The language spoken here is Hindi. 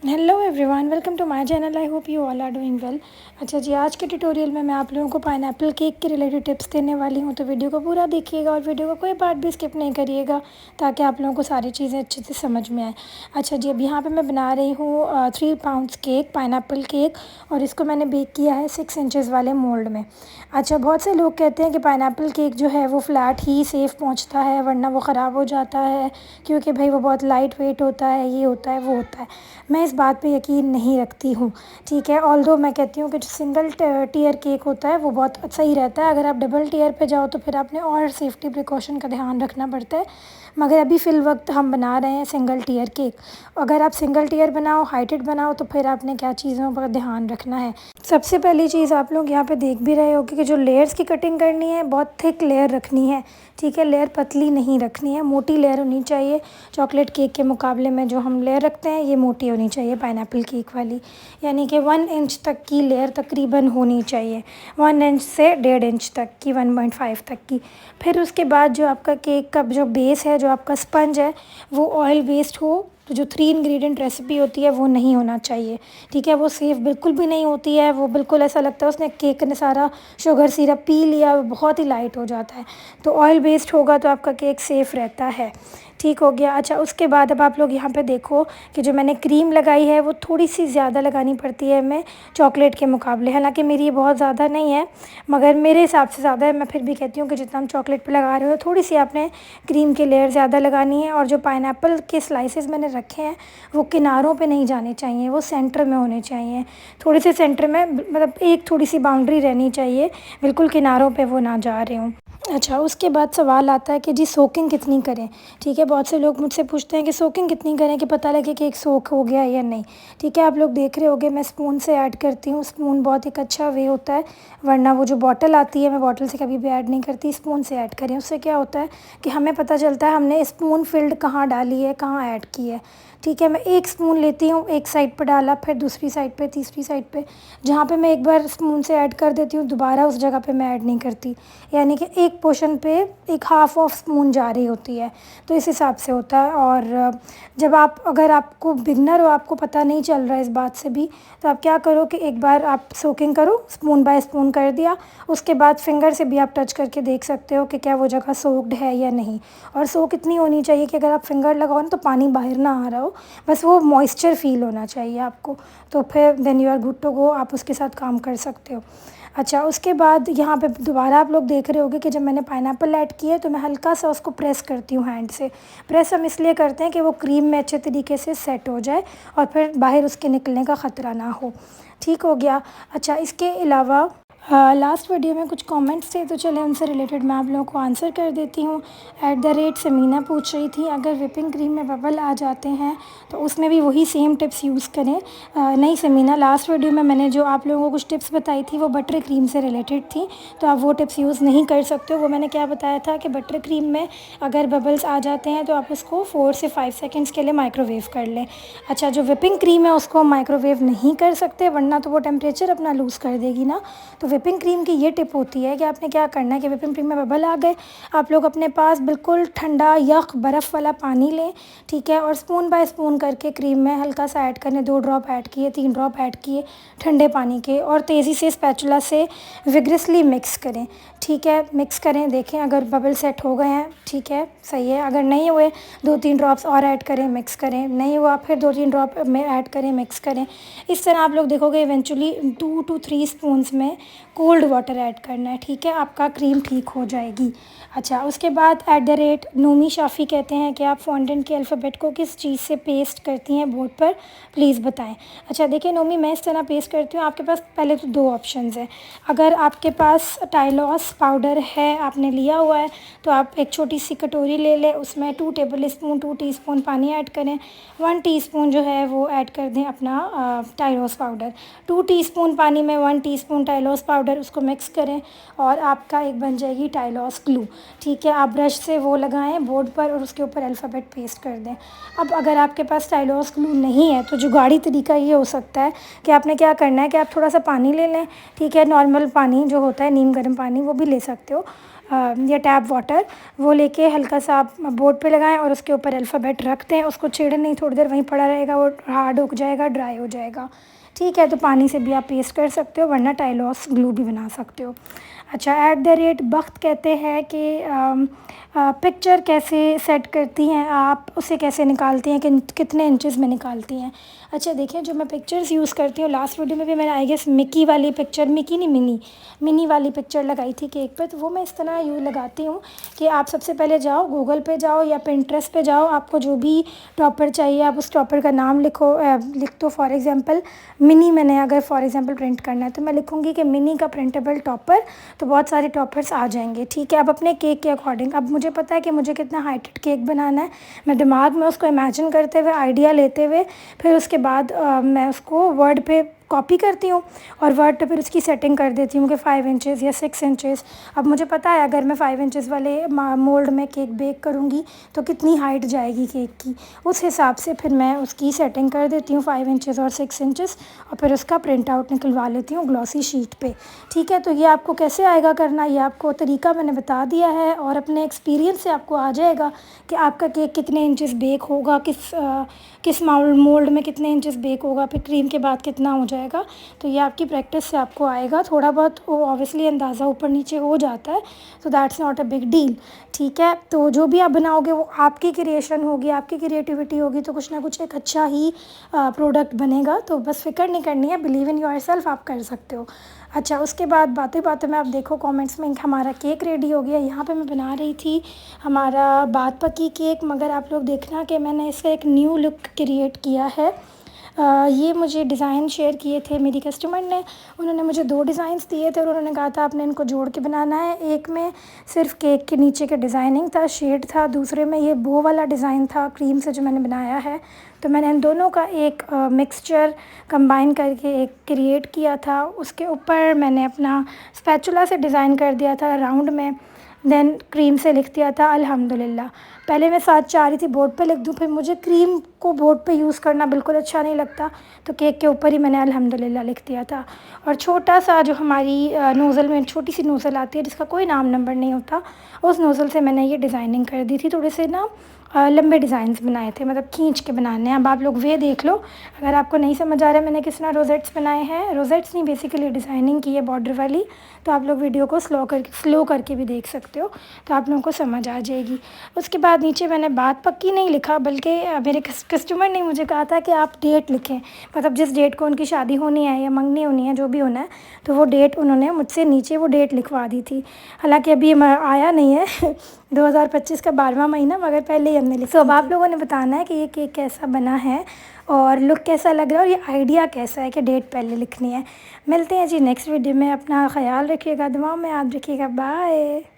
Hello everyone, welcome to my channel. I hope you all are doing well. अच्छा जी, आज के ट्यूटोरियल में मैं आप लोगों को पाइनएप्पल केक के रिलेटेड टिप्स देने वाली हूँ, तो वीडियो को पूरा देखिएगा और वीडियो का कोई पार्ट भी स्किप नहीं करिएगा ताकि आप लोगों को सारी चीज़ें अच्छे से समझ में आए। अच्छा जी, अब यहाँ पे मैं बना रही हूँ 3 पाउंड्स केक, पाइनएप्पल केक, और इसको मैंने बेक किया है 6 इंचज़ वाले मोल्ड में। अच्छा, बहुत से लोग कहते हैं कि पाइनएप्पल केक जो है वो फ्लैट ही सेफ़ पहुँचता है, वरना वो ख़राब हो जाता है क्योंकि भाई वो बहुत लाइट वेट होता है, ये होता है, वो होता है। मैं इस बात पे यकीन नहीं रखती हूँ, ठीक है। ऑल्दो मैं कहती हूँ कि जो सिंगल टियर केक होता है वो बहुत सही रहता है। अगर आप डबल टियर पे जाओ तो फिर आपने और सेफ्टी प्रिकॉशन का ध्यान रखना पड़ता है, मगर अभी फ़िल वक्त हम बना रहे हैं सिंगल टियर केक। अगर आप सिंगल टियर बनाओ, हाइटेड बनाओ, तो फिर आपने क्या चीज़ों पर ध्यान रखना है। सबसे पहली चीज़ आप लोग यहाँ पे देख भी रहे होगे कि जो लेयर्स की कटिंग करनी है, बहुत थिक लेयर रखनी है, ठीक है। लेयर पतली नहीं रखनी है, मोटी लेयर होनी चाहिए। चॉकलेट केक के मुकाबले में जो हम लेयर रखते हैं ये मोटी होनी चाहिए पाइनएप्पल केक वाली, यानी कि 1 इंच तक की लेयर तकरीबन होनी चाहिए, 1 इंच से 1.5 इंच तक की, 1.5 तक की। फिर उसके बाद जो आपका केक का जो बेस है, जो आपका स्पंज है, वो ऑयल बेस्ड हो। तो जो 3 इंग्रेडिएंट रेसिपी होती है वो नहीं होना चाहिए, ठीक है। वो सेफ़ बिल्कुल भी नहीं होती है, वो बिल्कुल ऐसा लगता है उसने केक ने सारा शुगर सिरप पी लिया, बहुत ही लाइट हो जाता है। तो ऑयल बेस्ड होगा तो आपका केक सेफ़ रहता है, ठीक हो गया। अच्छा, उसके बाद अब आप लोग यहाँ पे देखो कि जो मैंने क्रीम लगाई है वो थोड़ी सी ज़्यादा लगानी पड़ती है हमें चॉकलेट के मुकाबले। हालांकि मेरी ये बहुत ज़्यादा नहीं है, मगर मेरे हिसाब से ज़्यादा है। मैं फिर भी कहती हूँ कि जितना हम चॉकलेट पे लगा रहे हो, थोड़ी सी आपने क्रीम की लेयर ज़्यादा लगानी है। और जो पाइनएप्पल के स्लाइसेस मैंने रखे हैं वो किनारों पे नहीं जाने चाहिए, वो सेंटर में होने चाहिए। थोड़े से सेंटर में, मतलब एक थोड़ी सी बाउंड्री रहनी चाहिए, बिल्कुल किनारों पे वो ना जा रहे हों। अच्छा, उसके बाद सवाल आता है कि जी सोकिंग कितनी करें, ठीक है। बहुत से लोग मुझसे पूछते हैं कि सोकिंग कितनी करें कि पता लगे कि एक सोक हो गया या नहीं, ठीक है। आप लोग देख रहे होगे मैं स्पून से ऐड करती हूँ। स्पून बहुत एक अच्छा वे होता है, वरना वो जो बॉटल आती है, मैं बॉटल से कभी भी ऐड नहीं करती, स्पून से ऐड करें। उससे क्या होता है कि हमें पता चलता है हमने स्पून फिल्ड कहाँ डाली है, कहाँ ऐड की है, ठीक है। मैं एक स्पून लेती हूँ, एक साइड पर डाला, फिर दूसरी साइड पे, तीसरी साइड पे। जहाँ पे मैं एक बार स्पून से ऐड कर देती हूँ, दोबारा उस जगह पे मैं ऐड नहीं करती, यानी कि एक पोर्शन पे एक हाफ़ ऑफ स्पून जा रही होती है। तो इस हिसाब से होता है। और जब आप, अगर आपको बिगनर हो, आपको पता नहीं चल रहा है इस बात से भी, तो आप क्या करो कि एक बार आप सोकिंग करो, स्पून बाय स्पून कर दिया, उसके बाद फिंगर से भी आप टच करके देख सकते हो कि क्या वो जगह सोक्ड है या नहीं। और सोक इतनी होनी चाहिए कि अगर आप फिंगर लगाओ ना तो पानी बाहर ना आ रहा हो, बस वो मॉइस्चर फ़ील होना चाहिए आपको। तो फिर then you are good to go, आप उसके साथ काम कर सकते हो। अच्छा, उसके बाद यहाँ पे दोबारा आप लोग देख रहे होंगे कि जब मैंने पाइनएप्पल ऐड किया है तो मैं हल्का सा उसको प्रेस करती हूँ हैंड से। प्रेस हम इसलिए करते हैं कि वो क्रीम में अच्छे तरीके से सेट हो जाए और फिर बाहर उसके निकलने का ख़तरा ना हो, ठीक हो गया। अच्छा, इसके अलावा लास्ट वीडियो में कुछ कमेंट्स थे, तो चले उनसे रिलेटेड मैं आप लोगों को आंसर कर देती हूँ। @समीना पूछ रही थी, अगर व्हिपिंग क्रीम में बबल आ जाते हैं तो उसमें भी वही सेम टिप्स यूज़ करें। नहीं समीना, लास्ट वीडियो में मैंने जो आप लोगों को कुछ टिप्स बताई थी वो बटर क्रीम से रिलेटेड थी, तो आप वो टिप्स यूज़ नहीं कर सकते हो। वो मैंने क्या बताया था कि बटर क्रीम में अगर बबल्स आ जाते हैं तो आप उसको 4 से 5 सेकेंड्स के लिए माइक्रोवेव कर लें। अच्छा, जो व्हिपिंग क्रीम है उसको हम माइक्रोवेव नहीं कर सकते, वरना तो वो टेम्परेचर अपना लूज़ कर देगी ना। तो व्हिपिंग क्रीम की ये टिप होती है कि आपने क्या करना है कि व्हिपिंग क्रीम में बबल आ गए, आप लोग अपने पास बिल्कुल ठंडा यख बर्फ़ वाला पानी लें, ठीक है। और स्पून बाय स्पून करके क्रीम में हल्का सा ऐड करने, 2 ड्रॉप ऐड किए, 3 ड्रॉप ऐड किए ठंडे पानी के, और तेज़ी से स्पैचुला से विग्रसली मिक्स करें, ठीक है। मिक्स करें, देखें अगर बबल सेट हो गए हैं, ठीक है, सही है। अगर नहीं हुए, 2-3 ड्रॉप्स और ऐड करें, मिक्स करें, नहीं हुआ फिर 2-3 ड्रॉप में ऐड करें, मिक्स करें। इस तरह आप लोग देखोगे इवेंचुअली 2 to 3 स्पून्स में कोल्ड वाटर ऐड करना है, ठीक है, आपका क्रीम ठीक हो जाएगी। अच्छा, उसके बाद @नोमी शाफ़ी कहते हैं कि आप फॉन्डेंट के अल्फ़ाबेट को किस चीज़ से पेस्ट करती हैं बोर्ड पर, प्लीज़ बताएं। अच्छा, देखिए नोमी, मैं इस तरह पेस्ट करती हूँ। आपके पास पहले तो 2 ऑप्शंस हैं। अगर आपके पास टाइलॉस पाउडर है, आपने लिया हुआ है, तो आप एक छोटी सी कटोरी ले लें, उसमें 2 टेबलस्पून 2 टीस्पून पानी ऐड करें, 1 टीस्पून जो है वो ऐड कर दें अपना टाइलॉस पाउडर। 2 टीस्पून पानी में 1 टीस्पून टाइलॉस पाउडर, उसको मिक्स करें और आपका एक बन जाएगी टाइलॉस ग्लू, ठीक है। आप ब्रश से वो लगाएं बोर्ड पर और उसके ऊपर अल्फ़ाबेट पेस्ट कर दें। अब अगर आपके पास टाइलॉस ग्लू नहीं है तो जुगाड़ी तरीका ये हो सकता है कि आपने क्या करना है कि आप थोड़ा सा पानी ले लें, ठीक है, नॉर्मल पानी जो होता है, नीम गर्म पानी, वो भी ले सकते हो। या टैप वाटर, वो लेके हल्का सा आप बोर्ड पे लगाएं और उसके ऊपर अल्फ़ाबेट रख दें। उसको छेड़ें नहीं, थोड़ी देर वहीं पड़ा रहेगा, वो हार्ड हो जाएगा, ड्राई हो जाएगा। ठीक है, तो पानी से भी आप पेस्ट कर सकते हो, वरना टाइलॉस ग्लू भी बना सकते हो। अच्छा, @बख्त कहते हैं कि पिक्चर कैसे सेट करती हैं आप, उसे कैसे निकालती हैं, कितने इंचेस में निकालती हैं। अच्छा देखिए, जो मैं पिक्चर्स यूज़ करती हूँ, लास्ट वीडियो में भी मैंने आई गेस मिकी वाली पिक्चर, मिकी नहीं मिनी वाली पिक्चर लगाई थी केक पे। तो वो मैं इस तरह लगाती हूँ कि आप सबसे पहले जाओ, गूगल पे जाओ या पिंटरेस्ट पे जाओ, आपको जो भी टॉपर चाहिए आप उस टॉपर का नाम लिख दो। फॉर एग्ज़ाम्पल मिनी, मैंने अगर फॉर एग्ज़ाम्पल प्रिंट करना है तो मैं लिखूँगी कि मिनी का प्रिंटेबल टॉपर, तो बहुत सारे टॉपर्स आ जाएंगे। ठीक है, अब अपने केक के अकॉर्डिंग, अब मुझे पता है कि मुझे कितना हाइटेड केक बनाना है, मैं दिमाग में उसको इमेजिन करते हुए, आइडिया लेते हुए, फिर उसके बाद मैं उसको वर्ड पे कॉपी करती हूँ और वर्ड पे फिर उसकी सेटिंग कर देती हूँ कि 5 इंचेस या 6 इंचेस। अब मुझे पता है अगर मैं 5 इंचेस वाले मोल्ड में केक बेक करूँगी तो कितनी हाइट जाएगी केक की, उस हिसाब से फिर मैं उसकी सेटिंग कर देती हूँ 5 इंचेस और 6 इंचेस, और फिर उसका प्रिंट आउट निकलवा लेती हूँ ग्लॉसी शीट पे। ठीक है, तो ये आपको कैसे आएगा करना, ये आपको तरीका मैंने बता दिया है, और अपने एक्सपीरियंस से आपको आ जाएगा कि आपका केक कितने इंचेस बेक होगा, किस मोल्ड में कितने इंचेस बेक होगा, फिर क्रीम के बाद कितना हो जाएगा। तो ये आपकी प्रैक्टिस से आपको आएगा। थोड़ा बहुत ऑब्वियसली अंदाज़ा ऊपर नीचे हो जाता है, तो that's not a big deal. ठीक है, तो जो भी आप बनाओगे वो आपकी क्रिएशन होगी, आपकी क्रिएटिविटी होगी, तो कुछ ना कुछ एक अच्छा ही प्रोडक्ट बनेगा। तो बस फिक्र नहीं करनी है, बिलीव इन योरसेल्फ, आप कर सकते हो। अच्छा, उसके बाद बातें बातें में आप देखो कमेंट्स में हमारा केक रेडी हो गया। यहाँ पे मैं बना रही थी हमारा बात पकी केक, मगर आप लोग देखना कि मैंने इसका एक न्यू लुक क्रिएट किया है। ये मुझे डिज़ाइन शेयर किए थे मेरी कस्टमर ने, उन्होंने मुझे 2 डिज़ाइंस दिए थे और उन्होंने कहा था आपने इनको जोड़ के बनाना है। एक में सिर्फ केक के नीचे का डिज़ाइनिंग था, शेड था, दूसरे में ये बो वाला डिज़ाइन था क्रीम से जो मैंने बनाया है। तो मैंने इन दोनों का एक मिक्सचर कंबाइन करके एक क्रिएट किया था। उसके ऊपर मैंने अपना स्पैचुला से डिज़ाइन कर दिया था राउंड में, देन क्रीम से लिख दिया था अल्हम्दुलिल्लाह। पहले मैं साथ चाह रही थी बोर्ड पे लिख दूँ, फिर मुझे क्रीम को बोर्ड पे यूज़ करना बिल्कुल अच्छा नहीं लगता, तो केक के ऊपर ही मैंने अल्हम्दुलिल्लाह लिख दिया था। और छोटा सा जो हमारी नोज़ल में छोटी सी नोज़ल आती है जिसका कोई नाम नंबर नहीं होता, उस नोज़ल से मैंने ये डिज़ाइनिंग कर दी थी। थोड़े से ना लंबे डिज़ाइंस बनाए थे, मतलब खींच के बनाने हैं। अब आप लोग वे देख लो, अगर आपको नहीं समझ आ रहा है मैंने किस तरह रोज़ेट्स बनाए हैं, रोज़ेट्स नहीं बेसिकली डिज़ाइनिंग की है बॉर्डर वाली, तो आप लोग वीडियो को स्लो करके भी देख सकते हो, तो आप लोगों को समझ आ जाएगी। उसके बाद नीचे मैंने बात पक्की नहीं लिखा, बल्कि मेरे कस्टमर ने मुझे कहा था कि आप डेट लिखें, मतलब जिस डेट को उनकी शादी होनी है या मंगनी होनी है, जो भी होना है, तो वो डेट उन्होंने मुझसे नीचे वो डेट लिखवा दी थी। हालांकि अभी आया नहीं है 2025 का 12वां महीना, मगर पहले ही हमने लिखा। तो अब आप लोगों ने बताना है कि ये केक कैसा बना है और लुक कैसा लग रहा है और ये आइडिया कैसा है कि डेट पहले लिखनी है। मिलते हैं जी नेक्स्ट वीडियो में, अपना ख्याल रखिएगा, दुआओं में याद रखिएगा, बाय।